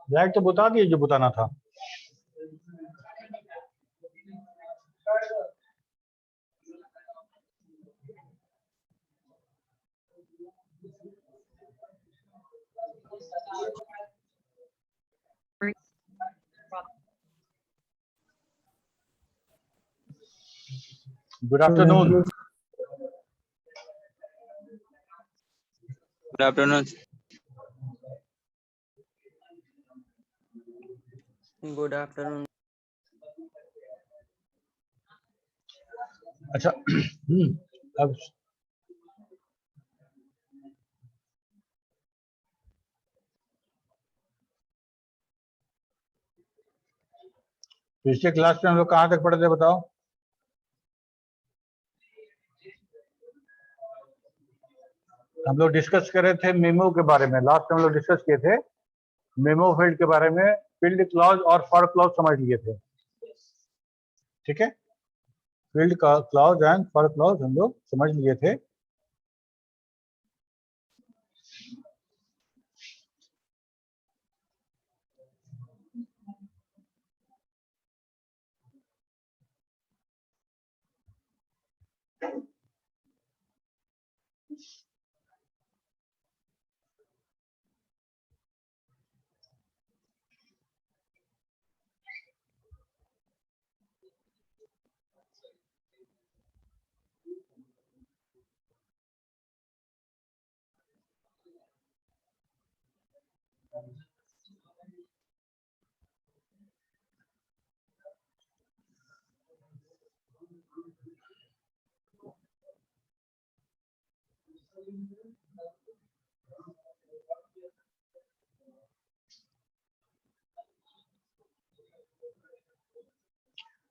Light तो बता दिए जो बताना था। Good afternoon. Good afternoon. Good afternoon. अच्छा अब पिछले क्लास में हम लोग कहाँ तक पढ़े थे बताओ? हम लोग डिस्कस कर रहे थे मेमो के बारे में। लास्ट में हम लोग डिस्कस किए थे मेमो फील्ड के बारे में। फील्ड क्लॉज और फॉर क्लॉज समझ लिए थे, ठीक है। Field clause and for clause हम लोग समझ लिए थे।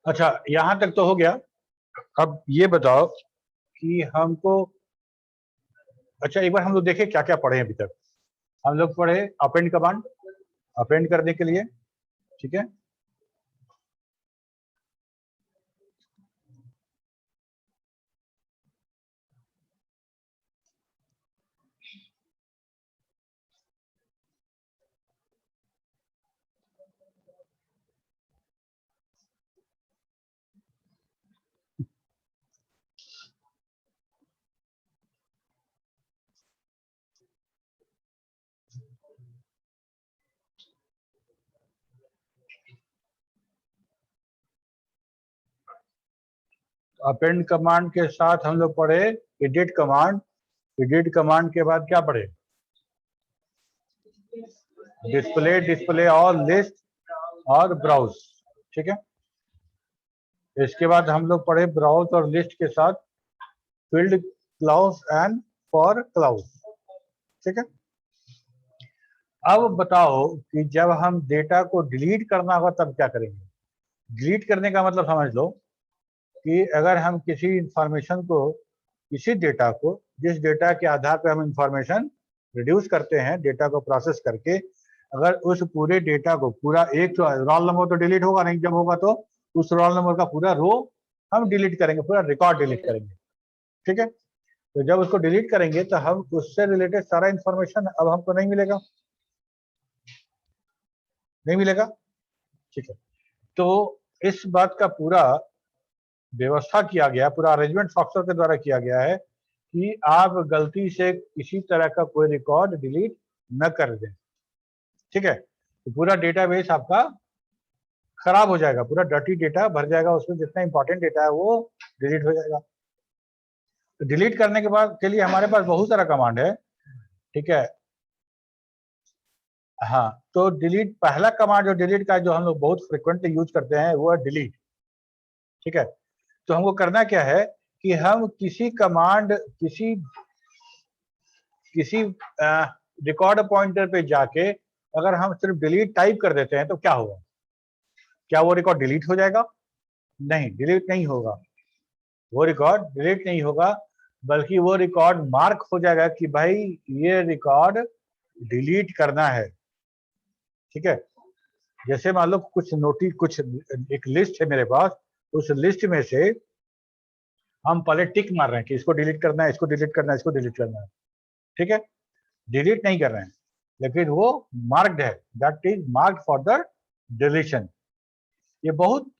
अच्छा यहां तक तो हो गया। अब ये बताओ कि हमको, अच्छा एक बार हम लोग देखें क्या क्या पढ़े अभी तक। हम लोग पढ़े अपेंड कमांड, अपेंड करने के लिए, ठीक है। अपेंड कमांड के साथ हम लोग पढ़े एडिट कमांड। एडिट कमांड के बाद क्या पढ़े? डिस्प्ले, डिस्प्ले ऑल, लिस्ट और ब्राउज, ठीक है। इसके बाद हम लोग पढ़े ब्राउज और लिस्ट के साथ field clause and for clause, ठीक है। अब बताओ कि जब हम डेटा को डिलीट करना होगा तब क्या करेंगे? डिलीट करने का मतलब समझ लो कि अगर हम किसी इंफॉर्मेशन को, किसी डेटा को, जिस डेटा के आधार पर हम इंफॉर्मेशन रिड्यूस करते हैं डेटा को प्रोसेस करके, अगर उस पूरे डेटा को, पूरा एक रोल नंबर तो डिलीट होगा नहीं, जब होगा तो उस रोल नंबर का पूरा रो हम डिलीट करेंगे, पूरा रिकॉर्ड डिलीट करेंगे, ठीक है। तो जब उसको डिलीट करेंगे तो हम उससे रिलेटेड सारा इंफॉर्मेशन अब हमको नहीं मिलेगा, नहीं मिलेगा, ठीक है। तो इस बात का पूरा व्यवस्था किया गया, पूरा अरेंजमेंट सॉफ्टवेयर के द्वारा किया गया है कि आप गलती से किसी तरह का कोई रिकॉर्ड डिलीट न कर दें, ठीक है। तो पूरा डेटाबेस आपका खराब हो जाएगा, पूरा डर्टी डेटा भर जाएगा, उसमें जितना इंपॉर्टेंट डेटा है वो डिलीट हो जाएगा। तो डिलीट करने के बाद के लिए हमारे पास बहुत सारा कमांड है, ठीक है। हाँ, तो डिलीट, पहला कमांड जो डिलीट का, जो हम लोग बहुत फ्रिक्वेंटली यूज करते हैं, वो है डिलीट, ठीक है। तो हमको करना क्या है कि हम किसी कमांड, किसी रिकॉर्ड पॉइंटर पे जाके अगर हम सिर्फ डिलीट टाइप कर देते हैं तो क्या होगा? क्या वो रिकॉर्ड डिलीट हो जाएगा? नहीं, डिलीट नहीं होगा। वो रिकॉर्ड डिलीट नहीं होगा, बल्कि वो रिकॉर्ड मार्क हो जाएगा कि भाई ये रिकॉर्ड डिलीट करना है। ठीक है, जैसे मान लो कुछ एक लिस्ट है मेरे पास, उस लिस्ट में से हम पहले टिक मार रहे हैं कि इसको डिलीट करना है, इसको डिलीट करना है, इसको डिलीट करना है। ठीक है, डिलीट नहीं कर रहे हैं, लेकिन वो मार्क्ड है, that is marked for the deletion. ये बहुत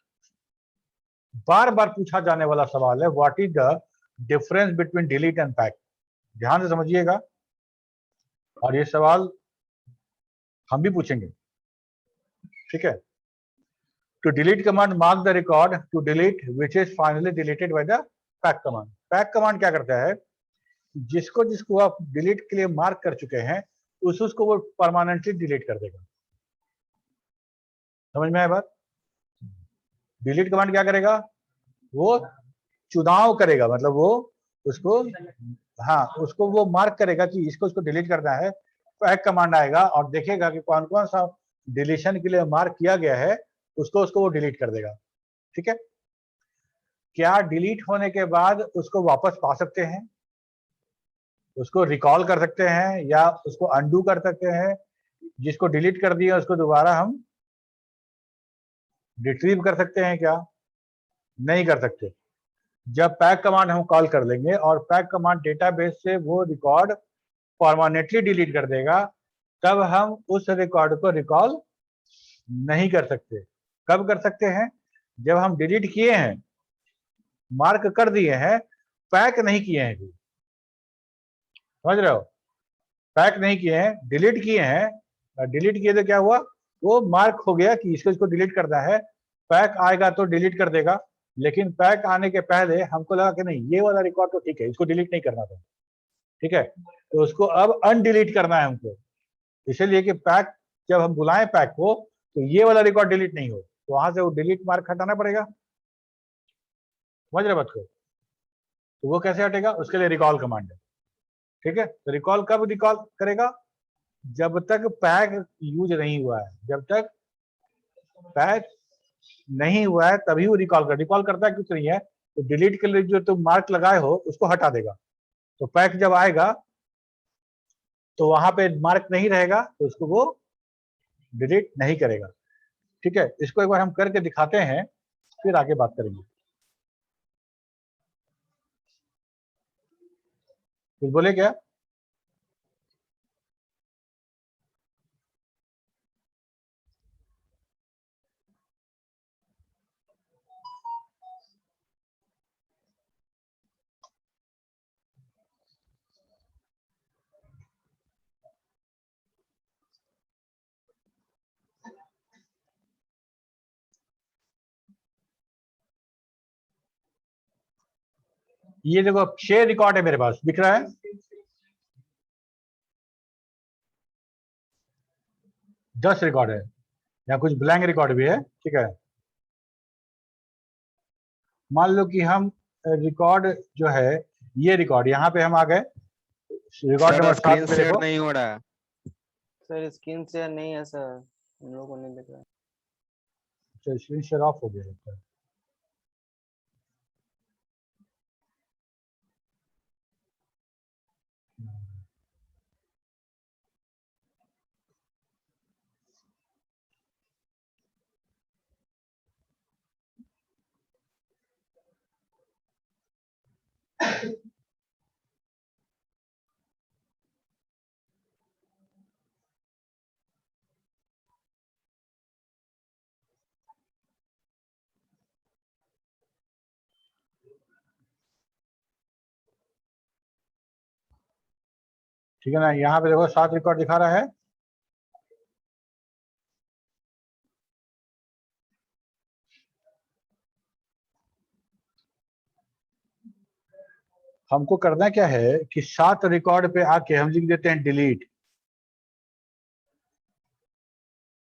बार बार पूछा जाने वाला सवाल है, what is the difference between delete and pack. ध्यान से समझिएगा, और ये सवाल हम भी पूछेंगे। ठीक है, to delete command mark the record to delete which is finally deleted by the pack command. Pack command क्या करता है, जिसको जिसको आप डिलीट के लिए मार्क कर चुके हैं उसको वो परमानेंटली डिलीट कर देगा। समझ में आया बात? डिलीट कमांड क्या करेगा, वो चुनाव करेगा, मतलब वो उसको, हाँ, उसको वो मार्क करेगा कि इसको डिलीट करना है। पैक कमांड आएगा और देखेगा कि कौन कौन सा डिलीशन के लिए मार्क किया गया है, उसको वो डिलीट कर देगा। ठीक है, क्या डिलीट होने के बाद उसको वापस पा सकते हैं, उसको रिकॉल कर सकते हैं, या उसको अनडू कर सकते हैं? जिसको डिलीट कर दिया उसको दोबारा हम रिट्रीव कर सकते हैं क्या? नहीं कर सकते। जब पैक कमांड हम कॉल कर लेंगे और पैक कमांड डेटाबेस से वो रिकॉर्ड परमानेंटली डिलीट कर देगा, तब हम उस रिकॉर्ड को रिकॉल नहीं कर सकते। कब कर सकते हैं? जब हम डिलीट किए हैं, मार्क कर दिए हैं, पैक नहीं किए हैं। समझ रहे हो? पैक नहीं किए हैं, डिलीट किए हैं। डिलीट किए तो क्या हुआ, वो मार्क हो गया कि इसको डिलीट करना है। पैक आएगा तो डिलीट कर देगा, लेकिन पैक आने के पहले हमको लगा कि नहीं, ये वाला रिकॉर्ड तो ठीक है, इसको डिलीट नहीं करना था। ठीक है, तो उसको अब अनडिलीट करना है हमको, इसलिए कि पैक, जब हम बुलाएं पैक को तो ये वाला रिकॉर्ड डिलीट नहीं हो, तो वहां से वो डिलीट मार्क हटाना पड़ेगा। समझ रहे बात को? तो वो कैसे हटेगा, उसके लिए रिकॉल कमांड है। ठीक है, तो रिकॉल कब रिकॉल करेगा, जब तक पैक यूज नहीं हुआ है। जब तक पैक नहीं हुआ है तभी वो रिकॉल करता है। कुछ नहीं है, तो डिलीट के लिए जो तुम मार्क लगाए हो उसको हटा देगा। तो पैक जब आएगा तो वहां पे मार्क नहीं रहेगा, तो उसको वो डिलीट नहीं करेगा। ठीक है, इसको एक बार हम करके दिखाते हैं, फिर आगे बात करेंगे। कुछ बोले क्या? ये देखो 6 रिकॉर्ड है मेरे पास, दिख रहा है? 10 रिकॉर्ड है, या कुछ ब्लैंक रिकॉर्ड भी है। ठीक है, मान लो कि हम रिकॉर्ड जो है, ये रिकॉर्ड यहाँ पे हम आ गए, रिकॉर्ड सर नंबर 7 स्क्रीन पे शेयर देखो। नहीं हो रहा है। सर स्क्रीन शेयर नहीं है सर, हम लोग को नहीं दिख रहा। स्क्रीन शेयर ऑफ हो गया लगता है। ठीक है ना, यहाँ पे देखो 7 रिकॉर्ड दिखा रहा है। हमको करना क्या है कि 7 रिकॉर्ड पे आके हम लिख देते हैं डिलीट।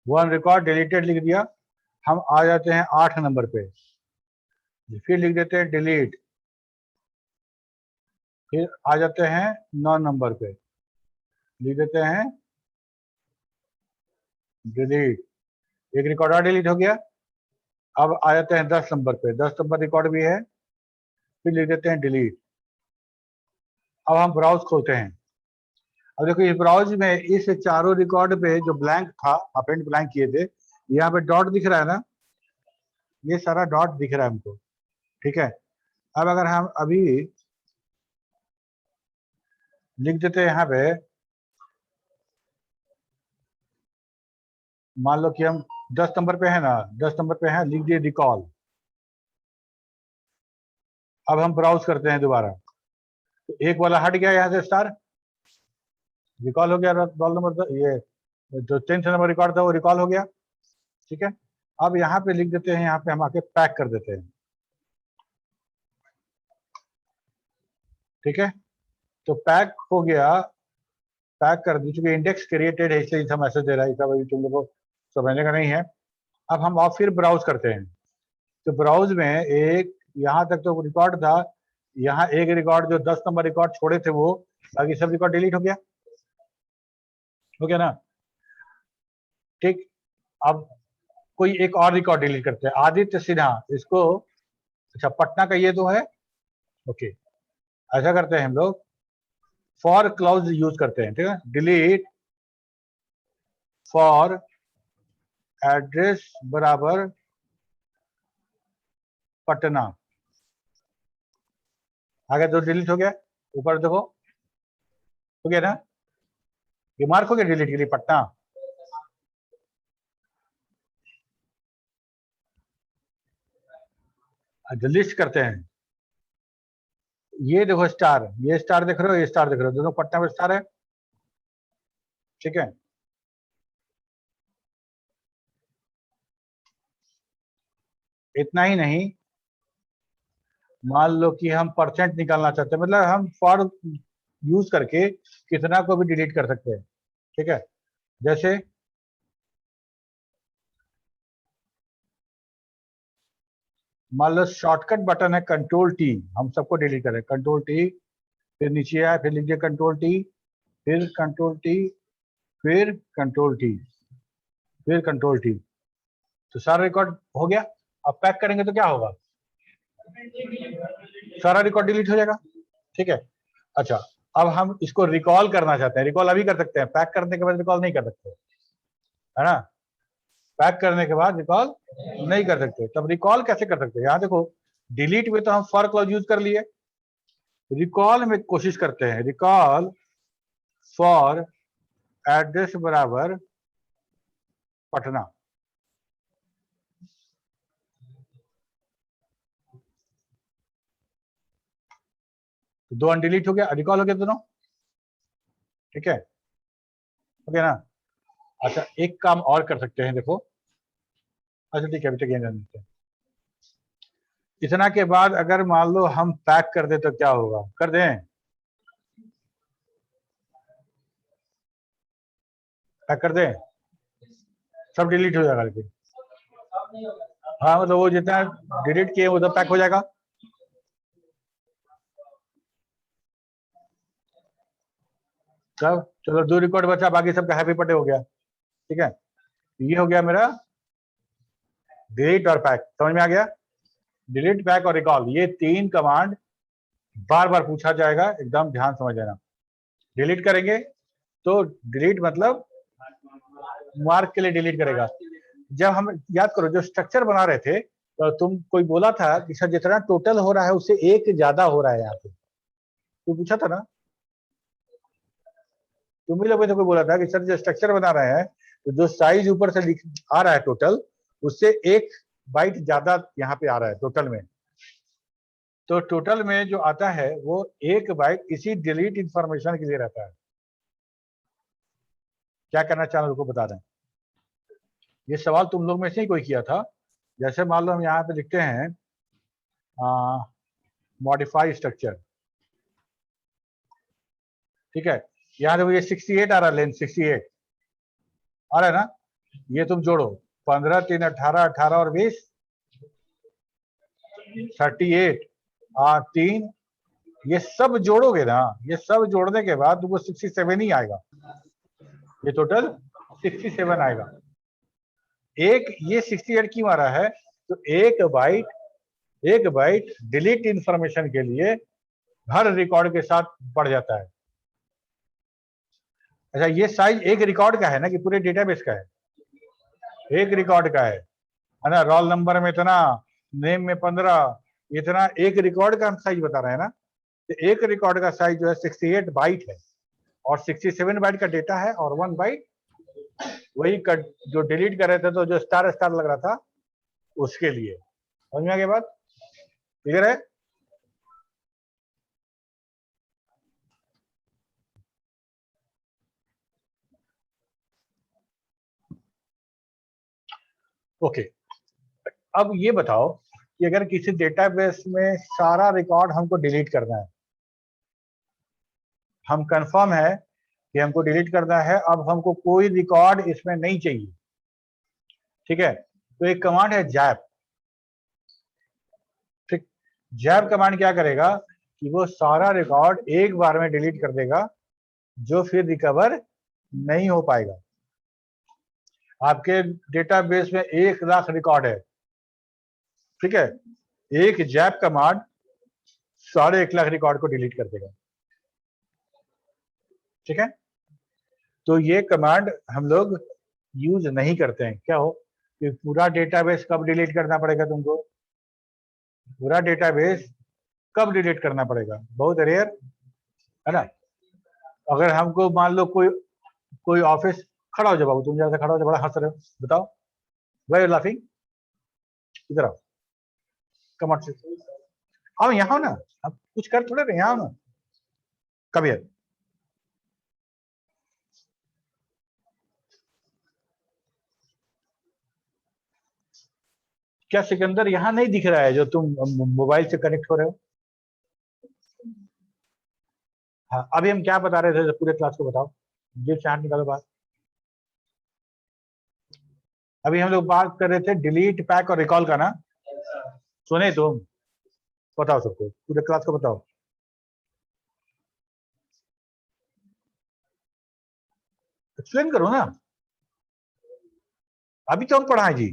1 रिकॉर्ड डिलीटेड लिख दिया। हम आ जाते हैं 8 नंबर पे, फिर लिख देते हैं डिलीट। फिर आ जाते हैं 9 नंबर पे, लिख देते हैं डिलीट, एक रिकॉर्ड और डिलीट हो गया। अब आ जाते हैं 10 नंबर पे, 10 नंबर रिकॉर्ड भी है, फिर लिख देते हैं डिलीट। अब हम ब्राउज खोलते हैं। अब देखो इस ब्राउज में इस चारों रिकॉर्ड पे जो ब्लैंक था, अपेंड ब्लैंक किए थे, यहाँ पे डॉट दिख रहा है ना, ये सारा डॉट दिख रहा है हमको, ठीक है। अब अगर हम अभी लिख देते हैं यहाँ पे, मान लो कि हम 10 नंबर पे है ना, 10 नंबर पे है, लिख दिए रिकॉल। अब हम ब्राउज करते हैं दोबारा, तो एक वाला हट गया यहाँ से स्टार, रिकॉल हो गया। रोल नंबर ये जो 10th नंबर रिकॉर्ड था वो रिकॉल हो गया, ठीक है। अब यहाँ पे लिख देते हैं, यहाँ पे हम आके पैक कर देते हैं, ठीक है। तो पैक हो गया, पैक कर दी, चूंकि इंडेक्स क्रिएटेड है इसलिए इसका मैसेज दे रहा है, अभी तुम लोगों को समझने का नहीं है। अब हम फिर ब्राउज करते हैं, तो ब्राउज में एक यहाँ तक तो रिकॉर्ड था, यहाँ एक रिकॉर्ड जो 10 नंबर रिकॉर्ड छोड़े थे वो, बाकी सब रिकॉर्ड डिलीट हो गया ना, ठीक। अब कोई एक और रिकॉर्ड डिलीट करते हैं, आदित्य सिन्हा, इसको, अच्छा पटना का ये तो है, ओके। ऐसा करते हैं हम लोग, फॉर क्लाउज यूज करते हैं, ठीक है। डिलीट फॉर एड्रेस बराबर पटना, आगे तो डिलीट हो गया, ऊपर देखो हो गया ना, ये मार्क हो गया डिलीट के लिए पटना। लिस्ट करते हैं, ये देखो स्टार, ये स्टार देख रहे हो, ये स्टार देख रहे हो, दोनों पटना में स्टार है, ठीक है। इतना ही नहीं, मान लो कि हम परसेंट निकालना चाहते हैं, मतलब हम फॉर यूज करके कितना को भी डिलीट कर सकते हैं, ठीक है। जैसे मान लो शॉर्टकट बटन है कंट्रोल टी, हम सबको डिलीट करें, कंट्रोल टी, फिर नीचे आए, फिर लिखिए कंट्रोल टी, फिर कंट्रोल टी, फिर कंट्रोल टी, फिर कंट्रोल टी, तो सारा रिकॉर्ड हो गया। अब पैक करेंगे तो क्या होगा, सारा रिकॉर्ड डिलीट हो जाएगा, ठीक है। अच्छा, अब हम इसको रिकॉल करना चाहते हैं, रिकॉल अभी कर सकते हैं, पैक करने के बाद रिकॉल नहीं कर सकते, है ना। पैक करने के बाद रिकॉल नहीं कर सकते, तब रिकॉल कैसे कर सकते हैं, यहाँ देखो डिलीट में तो हम फॉर क्लॉज यूज कर लिए, रिकॉल में कोशिश करते हैं, रिकॉल फॉर एड्रेस बराबर पटना, तो दो अनडिलीट हो गया, रिकॉल हो गया दोनों, ठीक है, हो गया ना। अच्छा एक काम और कर सकते हैं, देखो, अच्छा ठीक है, अभी तक ये जान लेते हैं। इतना के बाद अगर मान लो हम पैक कर दे तो क्या होगा, कर दें, पैक कर दें, सब डिलीट हो जाएगा लेकिन, हाँ मतलब वो जितना डिलीट किए वो तो पैक हो जाएगा, तब चलो 2 रिकॉर्ड बचा, बाकी सबका हैप्पी बर्थडे हो गया, ठीक है। ये हो गया मेरा डिलीट और पैक, समझ में आ गया। डिलीट, पैक और रिकॉल, ये 3 कमांड बार बार पूछा जाएगा, एकदम ध्यान समझ लेना। डिलीट करेंगे तो डिलीट मतलब मार्क के लिए डिलीट करेगा। जब हम याद करो जो स्ट्रक्चर बना रहे थे, तो तुम कोई बोला था कि सर जितना टोटल हो रहा है उससे एक ज्यादा हो रहा है, यहाँ पे तो पूछा था ना, तुम ही लोगों ने कोई बोला था कि सर जो स्ट्रक्चर बना रहे हैं, तो जो साइज ऊपर से आ रहा है टोटल, उससे एक बाइट ज्यादा यहाँ पे आ रहा है टोटल में, तो टोटल में जो आता है वो एक बाइट इसी डिलीट इंफॉर्मेशन के लिए रहता है। क्या करना चाह को बता दें, ये सवाल तुम लोग में से ही कोई किया था। जैसे मान लो हम यहाँ पे लिखते हैं मॉडिफाई स्ट्रक्चर, ठीक है, यहाँ देखो ये 68 आ रहा है, लेंथ 68 आ रहा है ना, ये तुम जोड़ो 15 3 18 18 और 20 38 3 ये सब जोड़ोगे ना, ये सब जोड़ने के बाद वो 67 ही आएगा, ये टोटल 67 आएगा। एक ये 68 क्यों आ रहा है? तो एक बाइट डिलीट इंफॉर्मेशन के लिए हर रिकॉर्ड के साथ बढ़ जाता है। अच्छा, ये साइज एक रिकॉर्ड का है ना कि पूरे डेटाबेस का है? एक रिकॉर्ड का है ना। रोल नंबर में इतना, नेम में 15, इतना एक रिकॉर्ड का हम साइज बता रहे हैं ना। तो एक रिकॉर्ड का साइज जो है 68 बाइट है और 67 बाइट का डेटा है और 1 बाइट वही जो डिलीट कर रहे थे तो जो स्टार स्टार लग रहा था उसके लिए। समझ में आ गया बात? क्लियर है? ओके, अब ये बताओ कि अगर किसी डेटाबेस में सारा रिकॉर्ड हमको डिलीट करना है, हम कंफर्म है कि हमको डिलीट करना है, अब हमको कोई रिकॉर्ड इसमें नहीं चाहिए, ठीक है? तो एक कमांड है जैप। ठीक, जैप कमांड क्या करेगा कि वो सारा रिकॉर्ड एक बार में डिलीट कर देगा जो फिर रिकवर नहीं हो पाएगा। आपके डेटाबेस में 1 लाख रिकॉर्ड है, ठीक है? एक जैप कमांड सारे 1 लाख रिकॉर्ड को डिलीट कर देगा, ठीक है? तो ये कमांड हम लोग यूज नहीं करते हैं। क्या हो कि पूरा डेटाबेस कब डिलीट करना पड़ेगा तुमको? पूरा डेटाबेस कब डिलीट करना पड़ेगा? बहुत रेयर है ना। अगर हमको मान लो कोई ऑफिस, खड़ा हो जाओ बाबू, तुम जरा खड़ा हो जाओ, बड़ा हंस रहे हो, बताओ वाई लाफिंग? इधर आओ, कम से आओ, यहाँ हो ना, अब कुछ कर थोड़े रहे, यहाँ हो ना, कब यार। क्या सिकंदर यहाँ नहीं दिख रहा है जो तुम मोबाइल से कनेक्ट हो रहे हो? हाँ, अभी हम क्या बता रहे थे पूरे क्लास को बताओ, ये चार्ट निकालो बात। अभी हम लोग बात कर रहे थे डिलीट, पैक और रिकॉल का ना। सुने तुम? बताओ सबको, पूरे क्लास को बताओ। एक्सप्लेन करो ना, अभी तो हम पढ़ाएं जी।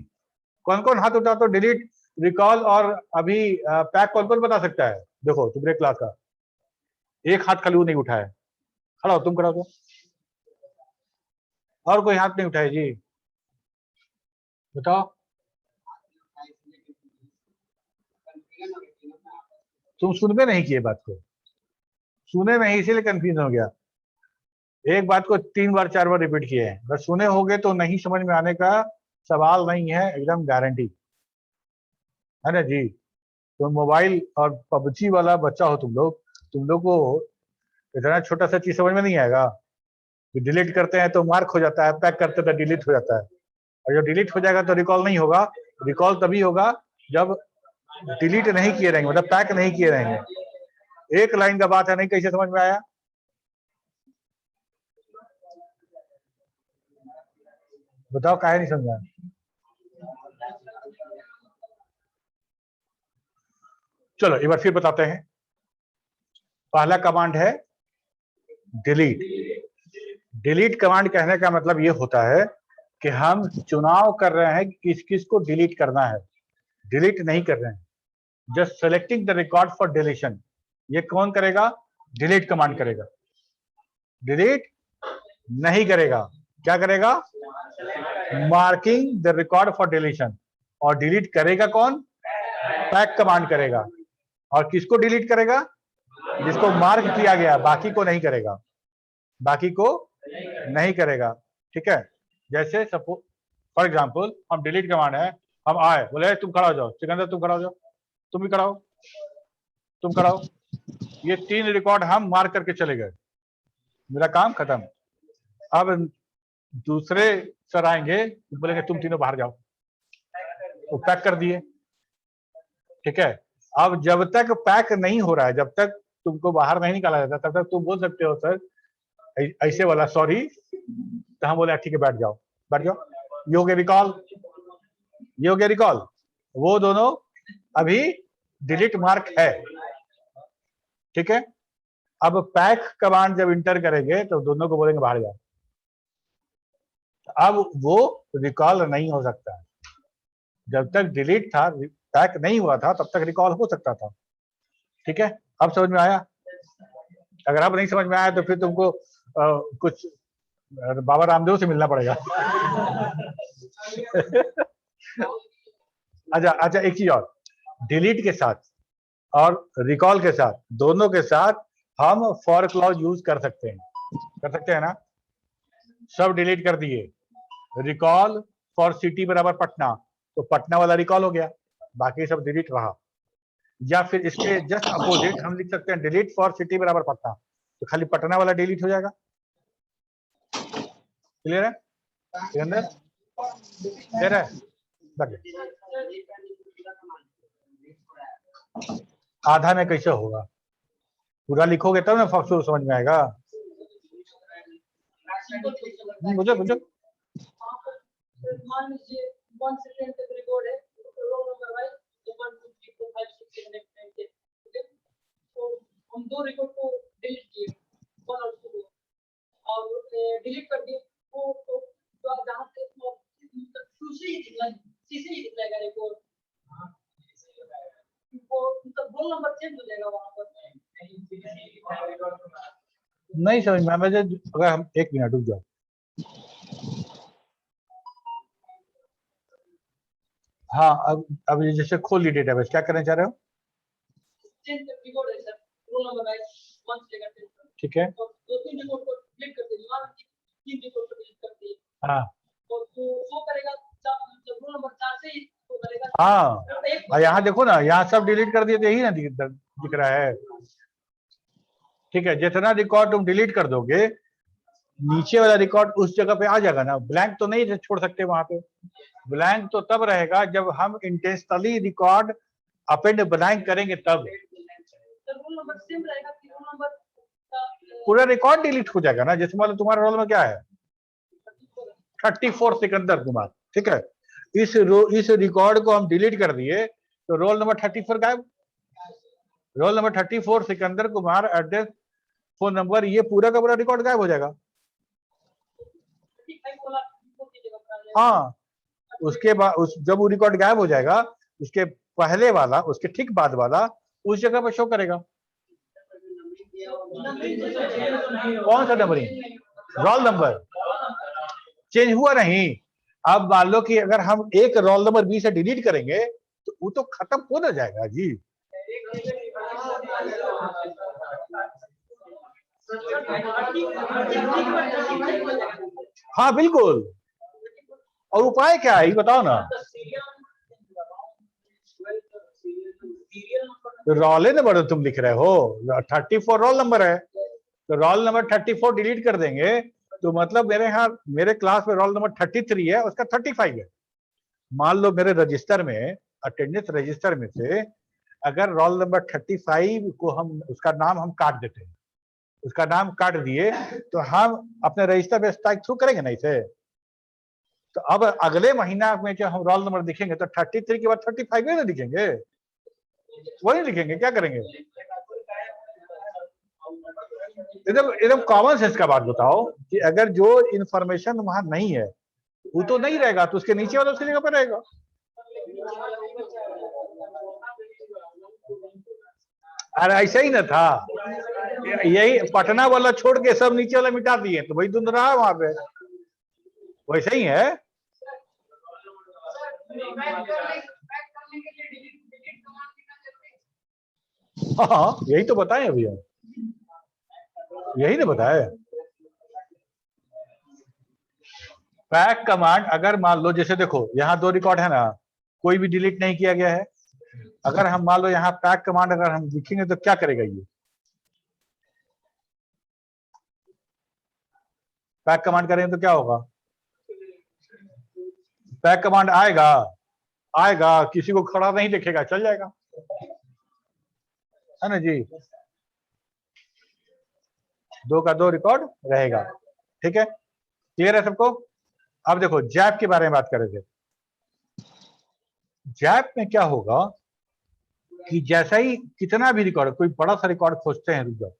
कौन कौन हाथ उठा तो डिलीट, रिकॉल और अभी पैक कौन कौन बता सकता है? देखो तुम्हारे क्लास का एक हाथ खाली वो नहीं उठाया, खड़ा हो, तुम खड़ा हो। और कोई हाथ नहीं उठाए जी, बताओ। तुम सुन में नहीं किए बात को, सुने में ही इसीलिए कंफ्यूजन हो गया। एक बात को 3 बार 4 बार रिपीट किए हैं, बस सुने होगे तो नहीं समझ में आने का सवाल नहीं है, एकदम गारंटी है ना जी। तो मोबाइल और पबजी वाला बच्चा हो तुम लोग को इतना छोटा सा चीज समझ में नहीं आएगा कि डिलीट करते हैं तो मार्क हो जाता है, पैक करते हैं तो डिलीट हो जाता है। और जब डिलीट हो जाएगा तो रिकॉल नहीं होगा। रिकॉल तभी होगा जब डिलीट नहीं किए रहेंगे, मतलब पैक नहीं किए रहेंगे। एक लाइन का बात है, नहीं कैसे समझ में आया? बताओ काहे नहीं समझा? चलो एक बार फिर बताते हैं। पहला कमांड है डिलीट। डिलीट कमांड कहने का मतलब ये होता है कि हम चुनाव कर रहे हैं कि किस किस को डिलीट करना है, डिलीट नहीं कर रहे हैं। Just selecting the record for deletion, ये कौन करेगा? डिलीट कमांड करेगा। डिलीट नहीं करेगा, क्या करेगा? Marking the record for deletion. और डिलीट करेगा कौन? पैक कमांड करेगा। और किसको डिलीट करेगा? जिसको मार्क किया गया, बाकी को नहीं करेगा, बाकी को नहीं करेगा, ठीक है? जैसे सपोज फॉर एग्जांपल हम डिलीट कमांड है, हम आए बोले तुम खड़ा हो जाओ, सिकंदर तुम खड़ा हो जाओ, तुम भी खड़ा हो, तुम खड़ा हो, ये 3 रिकॉर्ड हम मार्क करके चले गए, मेरा काम खत्म। अब दूसरे सर आएंगे, बोलेंगे तुम तीनों बाहर जाओ, वो पैक कर दिए, ठीक है? अब जब तक पैक नहीं हो रहा है, जब तक तुमको बाहर नहीं निकाला जाता, तब तक तुम बोल सकते हो सर ऐसे वाला सॉरी, तो हम बोले ठीक है बैठ जाओ, बैठ जाओ, ये हो गया रिकॉल, ये हो गया रिकॉल। वो दोनों अभी डिलीट मार्क है, ठीक है। अब पैक कमांड जब इंटर करेंगे तो दोनों को बोलेंगे बाहर जाओ। अब वो रिकॉल नहीं हो सकता है। जब तक डिलीट था, पैक नहीं हुआ था, तब तक रिकॉल हो सकता था। ठीक है, अब समझ में आया? अगर अब नहीं समझ में आया तो फिर तुमको कुछ बाबा रामदेव से मिलना पड़ेगा। अच्छा, एक चीज और, डिलीट के साथ और रिकॉल के साथ, दोनों के साथ हम फॉर क्लॉज यूज कर सकते हैं ना। सब डिलीट कर दिए, रिकॉल फॉर सिटी बराबर पटना, तो पटना वाला रिकॉल हो गया, बाकी सब डिलीट रहा। या फिर इसके जस्ट अपोजिट हम लिख सकते हैं डिलीट फॉर सिटी बराबर पटना, तो खाली पटना वाला डिलीट हो जाएगा। क्लियर है? क्लियर है? आधा में कैसे होगा? पूरा लिखोगे तब ना फक्सुर समझ में आएगा। मुझे मान लीजिए 1 सेकंड तक रिकॉर्ड है, तो रोल नंबर वाइज 1 2 3 4 5 6 7 8 9 10, ठीक है। तो हम दो रिकॉर्ड को डिलीट किए, 1 और 2, और डिलीट कर दिए वो, तो जहां से दूसरी तीसरी दिखाएगा रिकॉर्ड, वो मतलब रोल नंबर चेंज हो जाएगा वहां पर। नहीं समझ में, मुझे अगर हम 1 मिनट रुक जाओ। हाँ, अब ये जैसे खोल ली डेटाबेस, क्या करना चाह रहे हो? ठीक है, हाँ हाँ, और यहाँ देखो ना, यहाँ सब डिलीट कर दिए तो यही ना दिख रहा है। ठीक है, जितना रिकॉर्ड तुम डिलीट कर दोगे, नीचे वाला रिकॉर्ड उस जगह पे आ जाएगा ना। ब्लैंक तो नहीं छोड़ सकते वहां पे। ब्लैंक तो तब रहेगा जब हम इंटेंशनली रिकॉर्ड अपेंड ब्लैंक करेंगे, तब पूरा रिकॉर्ड डिलीट हो जाएगा ना। जैसे मान लो तुम्हारा रोल में क्या है, 34 सिकंदर कुमार, ठीक है। इस रिकॉर्ड को हम डिलीट कर दिए तो रोल नंबर 34 गायब। Roll number 34 Sikandar Kumar, address, phone number, ये पूरा का पूरा रिकॉर्ड गायब हो जाएगा। हाँ, उसके बाद जब वो रिकॉर्ड गायब हो जाएगा, उसके पहले वाला, उसके ठीक बाद वाला उस जगह पर शो करेगा। कौन सा नंबरिंग? रोल नंबर चेंज हुआ नहीं। अब मान लो कि अगर हम एक रोल नंबर बी से डिलीट करेंगे तो वो तो खत्म हो ना जाएगा जी। हाँ बिल्कुल, और उपाय क्या है ये बताओ ना। तो रोल नंबर तुम लिख रहे हो, 34 रोल नंबर है, तो रोल नंबर 34 डिलीट कर देंगे तो मतलब मेरे यहाँ, मेरे क्लास में रोल नंबर 33 है, उसका 35 है। मान लो मेरे रजिस्टर में, अटेंडेंस रजिस्टर में से अगर रोल नंबर 35 को हम, उसका नाम हम काट देते हैं, उसका नाम काट दिए तो हम अपने रजिस्टर पे स्ट्राइक थ्रू करेंगे ना इसे। तो अब अगले महीना में जब हम रोल नंबर दिखेंगे तो 33 के बाद 35 नहीं दिखेंगे, वही लिखेंगे। क्या करेंगे? एकदम कॉमन सेंस का बात बताओ कि अगर जो इंफॉर्मेशन वहां नहीं है वो तो नहीं रहेगा, तो उसके नीचे वाला उसकी जगह पर रहेगा। अरे ऐसा ही ना था, यही पटना वाला छोड़ के सब नीचे वाला मिटा दिए तो वही धुंध रहा है वहां पे, वैसा ही है। हाँ यही तो बताए भैया, यही तो बताए। पैक कमांड, अगर मान लो जैसे देखो यहाँ 2 रिकॉर्ड है ना, कोई भी डिलीट नहीं किया गया है। अगर हम मान लो यहाँ पैक कमांड अगर हम लिखेंगे तो क्या करेगा ये? पैक कमांड करेंगे तो क्या होगा? पैक कमांड आएगा, किसी को खड़ा नहीं दिखेगा, चल जाएगा, है ना जी। 2 का 2 रिकॉर्ड रहेगा। ठीक है, क्लियर है सबको? अब देखो जैप के बारे में बात कर रहे थे। जैप में क्या होगा कि जैसा ही कितना भी रिकॉर्ड, कोई बड़ा सा रिकॉर्ड खोजते हैं, रुक जाओ,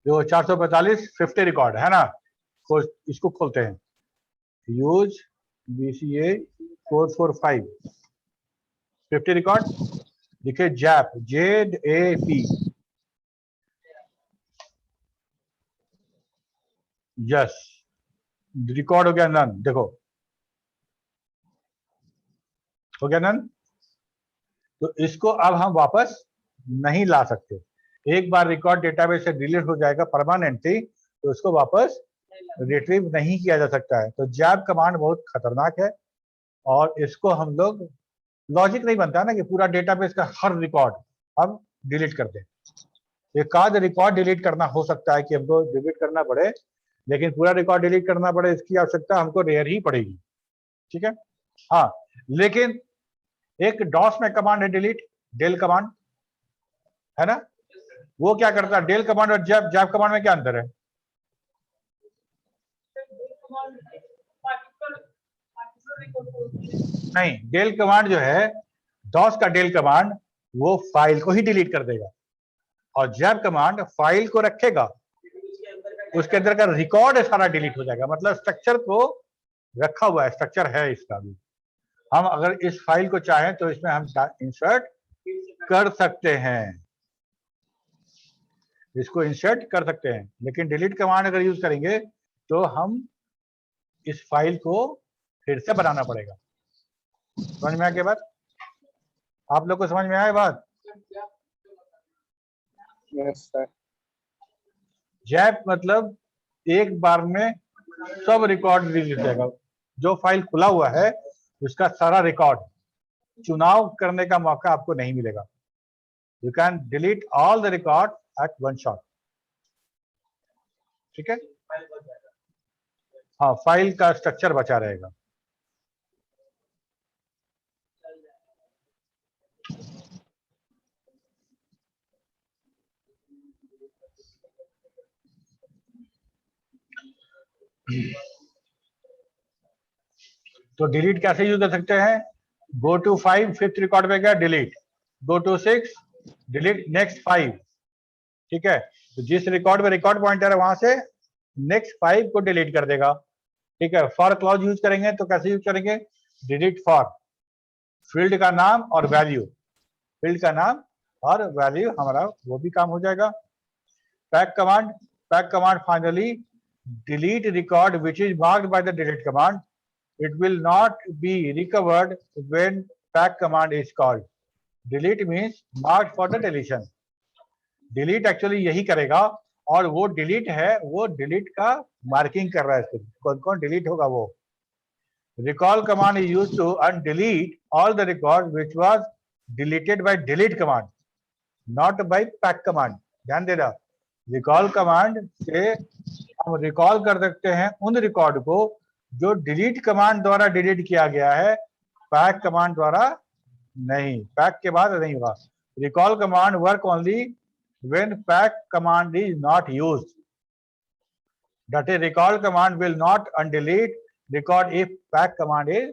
जो 445 50 रिकॉर्ड है ना, इसको खोलते हैं, यूज BCA 445 50 रिकॉर्ड, देखिए जैप ZAP, यस, रिकॉर्ड हो गया नन, देखो हो गया नन। तो इसको अब हम वापस नहीं ला सकते, एक बार रिकॉर्ड डेटाबेस से डिलीट हो जाएगा परमानेंटली, तो इसको वापस रिट्रीव नहीं किया जा सकता है। तो जैब कमांड बहुत खतरनाक है, और इसको हम लोग, लॉजिक नहीं बनता ना कि पूरा डेटाबेस का हर रिकॉर्ड हम डिलीट कर दें। एक आध रिकॉर्ड डिलीट करना हो सकता है कि हमको डिलीट करना पड़े, लेकिन पूरा रिकॉर्ड डिलीट करना पड़े इसकी आवश्यकता हमको रेयर ही पड़ेगी, ठीक है। हाँ, लेकिन एक डॉस में कमांड है डिलीट, डेल कमांड है ना, वो क्या करता है, डेल कमांड और जैब, जैब कमांड में क्या अंतर है? नहीं, डेल कमांड जो है, डॉस का डेल कमांड वो फाइल को ही डिलीट कर देगा, और जैब कमांड फाइल को रखेगा, उसके अंदर का रिकॉर्ड सारा डिलीट हो जाएगा। मतलब स्ट्रक्चर को रखा हुआ है, स्ट्रक्चर है इसका भी। हम अगर इस फाइल को चाहें तो इसमें हम इंसर्ट कर सकते हैं, इसको इंसर्ट कर सकते हैं, लेकिन डिलीट कमांड अगर यूज करेंगे तो हम इस फाइल को फिर से बनाना पड़ेगा। समझ में आ गया बात? आप लोग को समझ में आया बात? Yes sir. जैप मतलब एक बार में सब रिकॉर्ड डिलीट हो जाएगा, जो फाइल खुला हुआ है उसका सारा रिकॉर्ड, चुनाव करने का मौका आपको नहीं मिलेगा। You can delete all the record eight one shot, ठीक है। हाँ, फाइल का स्ट्रक्चर बचा रहेगा। तो डिलीट कैसे यूज कर सकते हैं? गो टू 5, फिफ्थ रिकॉर्ड पे गया, delete, go to 6, delete next 5, ठीक है। तो जिस रिकॉर्ड में रिकॉर्ड पॉइंटर है वहां से नेक्स्ट 5 को डिलीट कर देगा, ठीक है। फॉर क्लॉज यूज करेंगे तो कैसे यूज करेंगे? डिलीट फॉर फील्ड का नाम और वैल्यू, फील्ड का नाम और वैल्यू, हमारा वो भी काम हो जाएगा। Pack command, pack command finally delete record which is marked by the delete command. It will not be recovered when pack command is called. Delete means marked for the deletion. Delete actually यही करेगा, और वो delete है, वो delete का marking कर रहा है, इसको कौन कौन delete होगा वो। Recall command is used to undelete all the records which was deleted by delete command, not by pack command. ध्यान देना, रिकॉल कमांड से हम रिकॉल कर सकते हैं उन रिकॉर्ड को जो डिलीट कमांड द्वारा डिलीट किया गया है, पैक कमांड द्वारा नहीं, पैक के बाद नहीं होगा। Recall command work only when pack command is not used, that is recall command will not undelete record if pack command is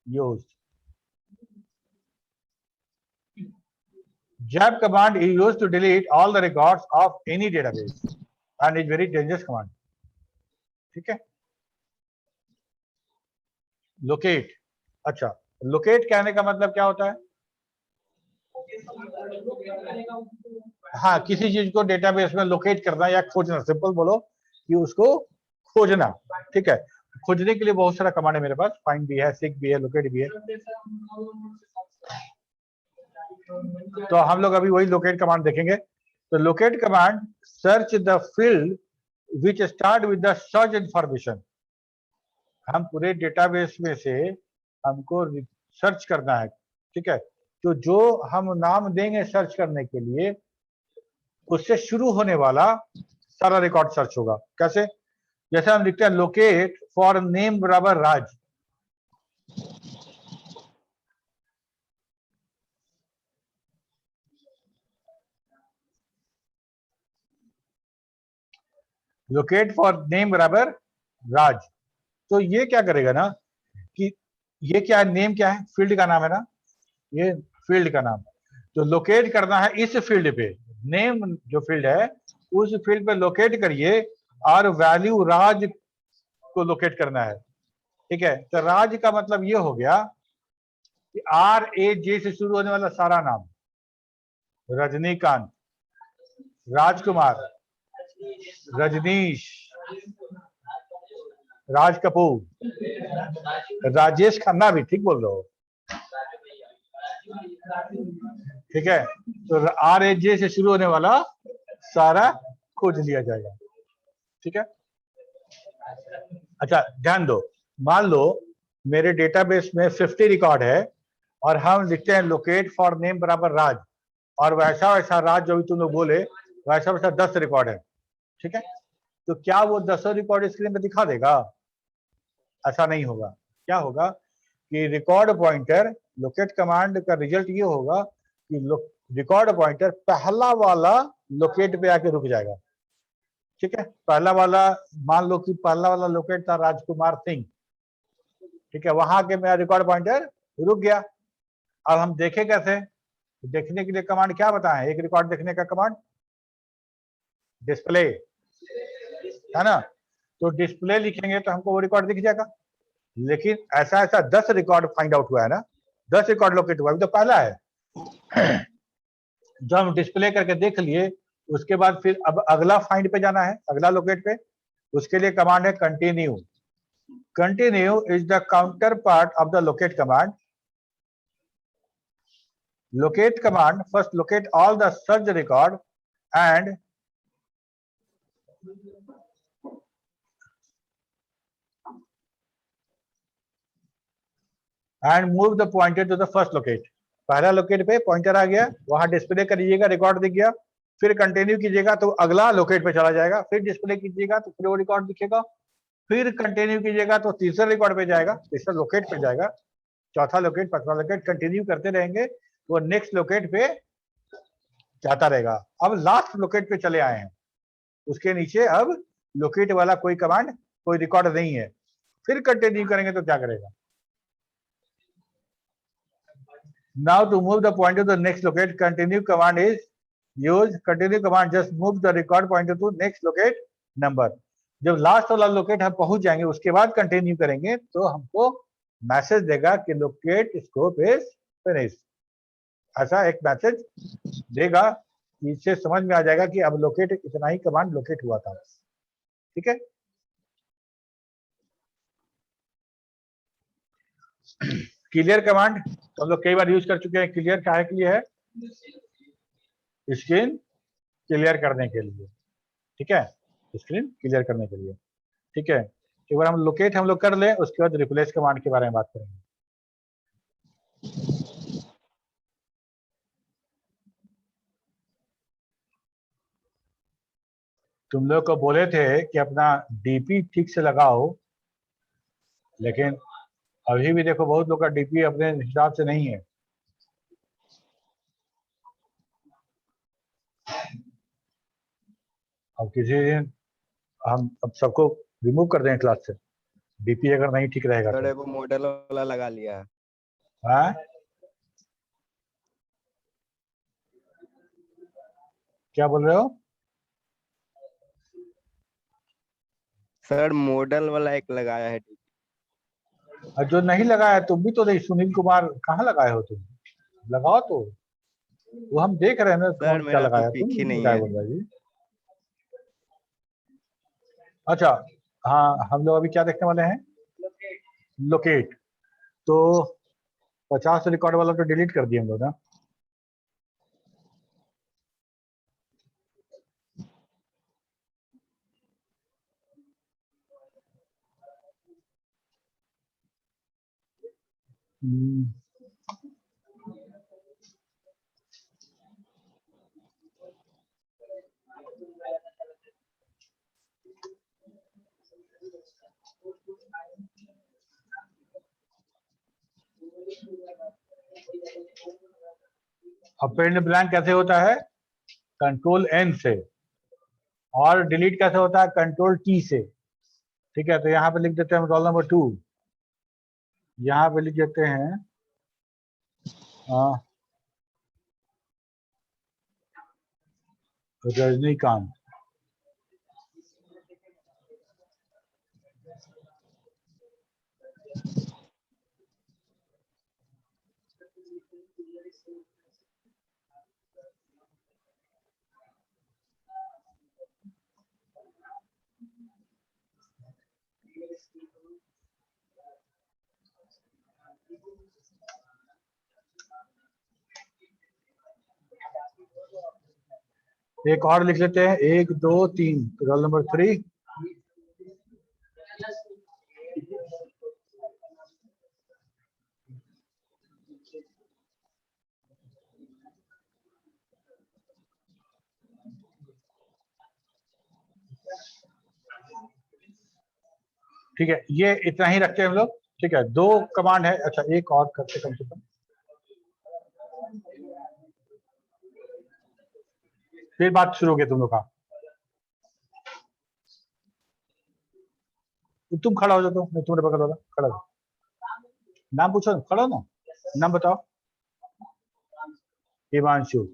used. Jab command is used to delete all the records of any database and is very dangerous command, ठीक है। Locate, अच्छा, locate कहने का मतलब क्या होता है? हाँ, किसी चीज को डेटाबेस में लोकेट करना या खोजना, सिंपल बोलो कि उसको खोजना, ठीक है। खोजने के लिए बहुत सारा कमांड है मेरे पास, फाइंड भी है, सीक भी है, लोकेट भी है। तो हम लोग अभी वही लोकेट कमांड देखेंगे। तो locate command search the field which start with the search information. हम पूरे डेटाबेस में से हमको सर्च करना है, ठीक है। तो जो हम नाम देंगे सर्च करने के लिए, उससे शुरू होने वाला सारा रिकॉर्ड सर्च होगा। कैसे? जैसे हम लिखते हैं लोकेट फॉर नेम बराबर राज, लोकेट फॉर नेम बराबर राज। तो ये क्या करेगा ना कि ये क्या है, नेम क्या है, फील्ड का नाम है ना, ये फील्ड का नाम। तो लोकेट करना है इस फील्ड पे, नेम जो फील्ड है उस फील्ड पे लोकेट करिए और वैल्यू राज को लोकेट करना है। ठीक है, तो राज का मतलब ये हो गया कि RAJ से शुरू होने वाला सारा नाम, रजनीकांत, राजकुमार, रजनीश, राज कपूर, राजेश खन्ना भी ठीक बोल रहे हो, ठीक है। तो RAJ से शुरू होने वाला सारा खोज लिया जाएगा। ठीक है, अच्छा ध्यान दो, मान लो मेरे डेटाबेस में 50 रिकॉर्ड है और हम लिखते हैं लोकेट फॉर नेम बराबर राज, और वैसा वैसा राज जो भी तुम लोग बोले वैसा वैसा 10 रिकॉर्ड है। ठीक है, तो क्या वो 10 रिकॉर्ड स्क्रीन पे दिखा देगा? ऐसा नहीं होगा। क्या होगा कि रिकॉर्ड पॉइंटर, लोकेट कमांड का रिजल्ट ये होगा कि रिकॉर्ड पॉइंटर पहला वाला लोकेट पे आके रुक जाएगा। ठीक है, पहला वाला, मान लो कि पहला वाला लोकेट था राजकुमार सिंह, ठीक है, वहां के मेरा रिकॉर्ड पॉइंटर रुक गया। अब हम देखें कैसे? देखने के लिए कमांड क्या बताएं? एक रिकॉर्ड देखने का कमांड डिस्प्ले, है ना, तो डिस्प्ले लिखेंगे तो हमको वो रिकॉर्ड दिख जाएगा। लेकिन ऐसा ऐसा 10 रिकॉर्ड फाइंड आउट हुआ है ना, 10 रिकॉर्ड लोकेट हुआ, अभी तो पहला है। जब हम डिस्प्ले करके देख लिए उसके बाद फिर अब अगला फाइंड पे जाना है, अगला लोकेट पे, उसके लिए कमांड है continue. Continue is the counter part of the locate command. Locate command first locate all the search record and move the pointer to the first locate। पहला लोकेट पे पॉइंटर आ गया, वहां डिस्प्ले करिएगा, record दिख गया, फिर continue कीजिएगा तो अगला लोकेट पे चला जाएगा, फिर डिस्प्ले कीजिएगा तो फिर वो रिकॉर्ड दिखेगा, फिर कंटिन्यू कीजिएगा तो तीसरे रिकॉर्ड पे जाएगा, तीसरा लोकेट पे जाएगा, चौथा लोकेट, पांचवा लोकेट, कंटिन्यू करते रहेंगे, वो नेक्स्ट लोकेट पे जाता रहेगा। अब लास्ट लोकेट पे चले आए हैं, उसके नीचे अब लोकेट वाला कोई कमांड, कोई रिकॉर्ड नहीं है, फिर कंटिन्यू करेंगे तो क्या करेगा? Now to move the pointer to the next locate, continue command is used। continue command just move the record pointer to next locate number। जब लास्ट वाला लोकेट हम पहुंच जाएंगे उसके बाद कंटिन्यू करेंगे तो हमको मैसेज देगा कि लोकेट स्कोप इज फिनिश। ऐसा एक मैसेज देगा, इससे समझ में आ जाएगा कि अब लोकेट, इतना ही कमांड लोकेट हुआ था। ठीक है, क्लियर कमांड तो हम लोग कई बार यूज कर चुके हैं। क्लियर काहे के लिए है? स्क्रीन क्लियर करने के लिए। ठीक है, स्क्रीन क्लियर करने के लिए। ठीक है, एक बार हम लोकेट हम लोग कर ले, उसके बाद रिप्लेस कमांड के बारे में बात करेंगे। तुम लोग को बोले थे कि अपना डीपी ठीक से लगाओ, लेकिन अभी भी देखो बहुत लोग का डीपी अपने हिसाब से नहीं है। अब किसी दिन हम अब सबको रिमूव कर दें क्लास से, डीपी अगर नहीं ठीक रहेगा सर तो। एगो मॉडल वाला लगा लिया है। हाँ, क्या बोल रहे हो? सर मॉडल वाला एक लगाया है। और जो नहीं लगाया तुम भी तो नहीं, सुनील कुमार कहाँ लगाए हो तुम? लगाओ तो, वो हम देख रहे हैं ना सर कौन क्या मेरा तो लगाया, पिक तुम ही नहीं क्या है। बोल रहे जी? अच्छा, हाँ हम लोग अभी क्या देखने वाले हैं? लोकेट। तो 50 रिकॉर्ड वाला तो डिलीट कर दिए हम लोग ना। अपेंड ब्लैंक कैसे होता है? कंट्रोल N से। और डिलीट कैसे होता है? कंट्रोल टी से। ठीक है, तो यहाँ पे लिख देते हैं रोल नंबर 2, यहाँ पे लिख देते हैं रजनीकांत। एक और लिख लेते हैं, 1 2 3, रोल नंबर 3। ठीक है, ये इतना ही रखते हैं हम लोग। ठीक है, 2 कमांड है। अच्छा, एक और करते कम से कम, फिर बात शुरू हो गई तुम लोग का। तुम खड़ा हो जाओ, तो मैं तुम्हारे बगल वाला खड़ा हो। नाम पूछो, खड़ा हो ना, नाम बताओ। हिमांशु।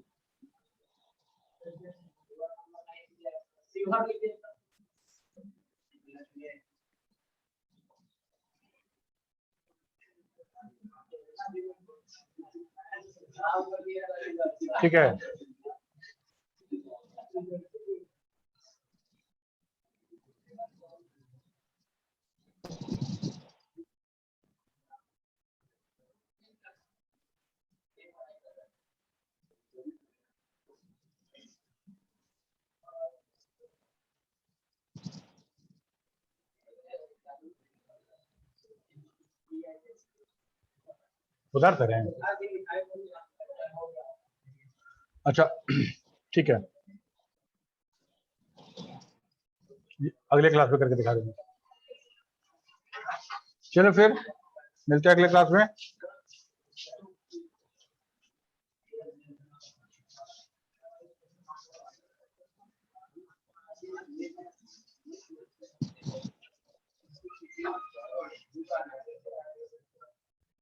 ठीक है, उधर से रहे हैं। अच्छा, ठीक है, अगले क्लास में करके दिखा देंगे। चलो फिर मिलते हैं अगले क्लास में।